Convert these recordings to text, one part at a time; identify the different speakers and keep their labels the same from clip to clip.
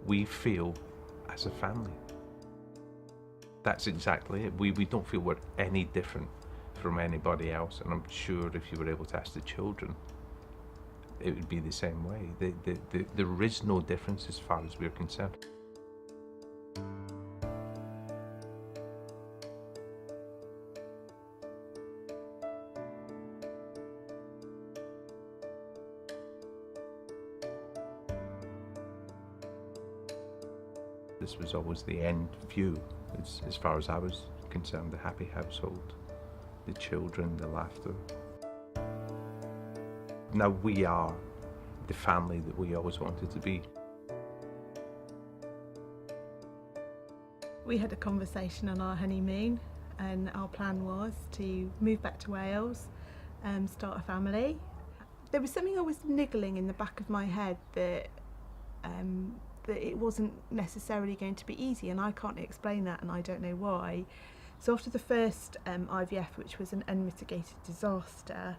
Speaker 1: we feel as a family. That's exactly it. We don't feel we're any different from anybody else, and I'm sure if you were able to ask the children, it would be the same way. There is no difference as far as we're concerned. This was always the end view, as far as I was concerned, the happy household, the children, the laughter. Now we are the family that we always wanted to be.
Speaker 2: We had a conversation on our honeymoon, and our plan was to move back to Wales and start a family. There was something always niggling in the back of my head that it wasn't necessarily going to be easy, and I can't explain that, and I don't know why. So after the first IVF, which was an unmitigated disaster,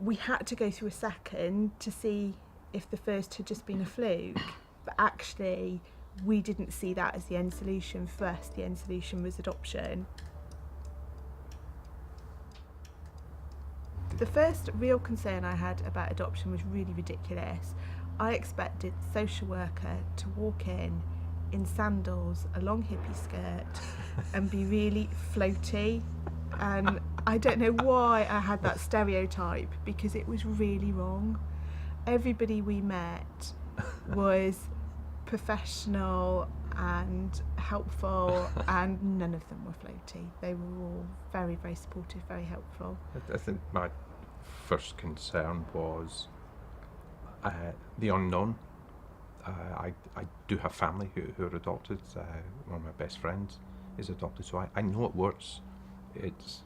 Speaker 2: we had to go through a second to see if the first had just been a fluke. But actually, we didn't see that as the end solution. For us, the end solution was adoption. The first real concern I had about adoption was really ridiculous. I expected the social worker to walk in sandals, a long hippie skirt, and be really floaty. And I don't know why I had that stereotype, because it was really wrong. Everybody we met was professional and helpful, and none of them were floaty. They were all very, very supportive, very helpful.
Speaker 1: I think my first concern was the unknown. I do have family who are adopted. One of my best friends is adopted, so I know it works. It's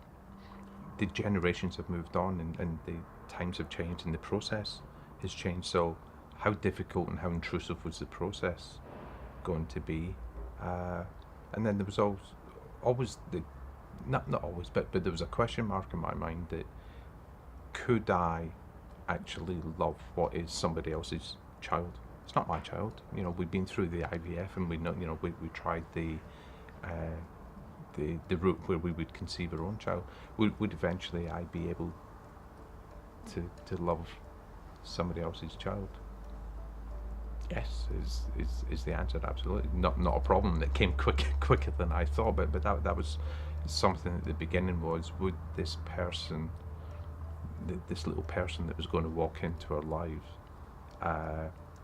Speaker 1: the generations have moved on, and the times have changed, and the process has changed. So how difficult and how intrusive was the process going to be? And then there was always the not always, but there was a question mark in my mind that could I actually love what is somebody else's child? It's not my child. You know, we've been through the IVF, and we know, you know, we tried the route where we would conceive our own child. Would eventually I be able to love somebody else's child? Yes, is the answer. Absolutely, not a problem that came quicker than I thought. But that was something at the beginning. Was would this person, this little person that was going to walk into our lives,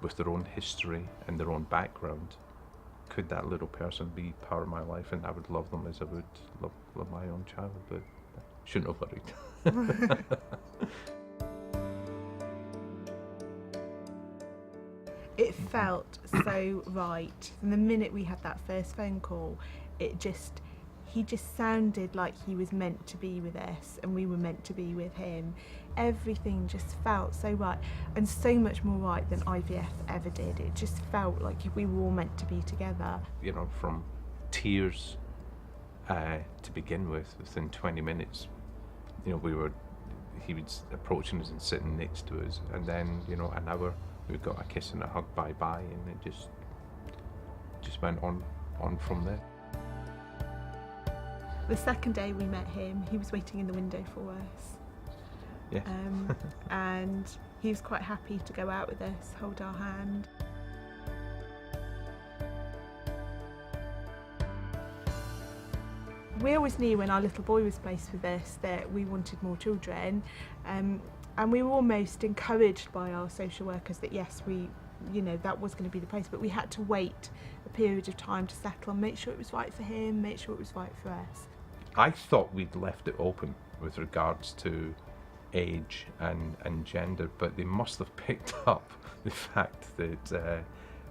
Speaker 1: with their own history and their own background, could that little person be part of my life, and I would love them as I would love my own child? But I shouldn't have worried.
Speaker 2: It felt so right. And the minute we had that first phone call, he just sounded like he was meant to be with us, and we were meant to be with him. Everything just felt so right, and so much more right than IVF ever did. It just felt like we were all meant to be together.
Speaker 1: You know, from tears to begin with, within 20 minutes, you know, he was approaching us and sitting next to us, and then, you know, an hour, we got a kiss and a hug, bye-bye, and it just went on from there.
Speaker 2: The second day we met him, he was waiting in the window for us.
Speaker 1: Yes.
Speaker 2: And he was quite happy to go out with us, hold our hand. We always knew when our little boy was placed with us that we wanted more children, and we were almost encouraged by our social workers that yes, that was going to be the place, but we had to wait a period of time to settle and make sure it was right for him, make sure it was right for us.
Speaker 1: I thought we'd left it open with regards to age and gender, but they must have picked up the fact that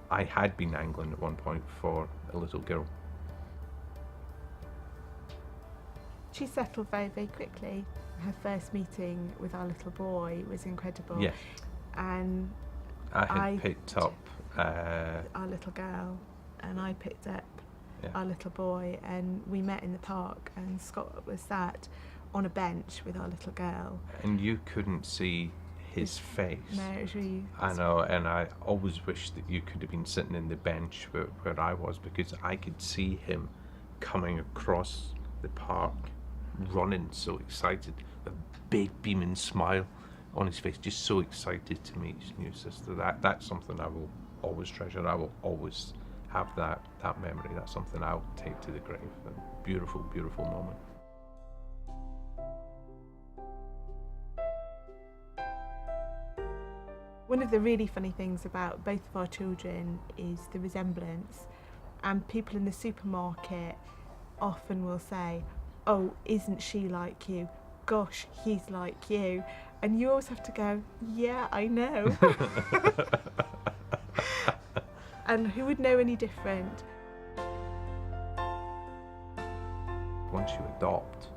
Speaker 1: I had been angling at one point for a little girl.
Speaker 2: She settled very, very quickly. Her first meeting with our little boy was incredible.
Speaker 1: Yes.
Speaker 2: And
Speaker 1: I had picked up
Speaker 2: our little girl, and I picked up our little boy, and we met in the park, and Scott was sat on a bench with our little girl.
Speaker 1: And you couldn't see his face.
Speaker 2: No, it was really.
Speaker 1: I know, and I always wish that you could have been sitting in the bench where I was, because I could see him coming across the park, running, so excited, a big beaming smile on his face, just so excited to meet his new sister. That's something I will always treasure. I will always have that memory. That's something I'll take to the grave. A beautiful, beautiful moment.
Speaker 2: One of the really funny things about both of our children is the resemblance, and people in the supermarket often will say, "Oh, isn't she like you? Gosh, he's like you." And you always have to go, "Yeah, I know." And who would know any different?
Speaker 1: Once you adopt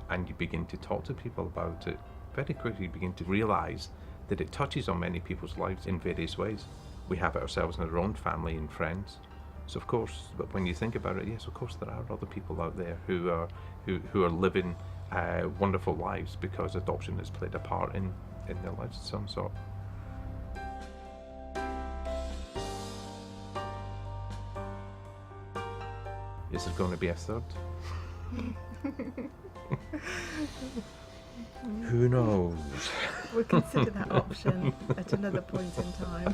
Speaker 1: and you begin to talk to people about it, very quickly you begin to realise that it touches on many people's lives in various ways. We have it ourselves in our own family and friends. So of course, but when you think about it, yes, of course there are other people out there who are living wonderful lives because adoption has played a part in their lives of some sort. Is there going to be a third? Who knows?
Speaker 2: We'll consider that option at another point in time.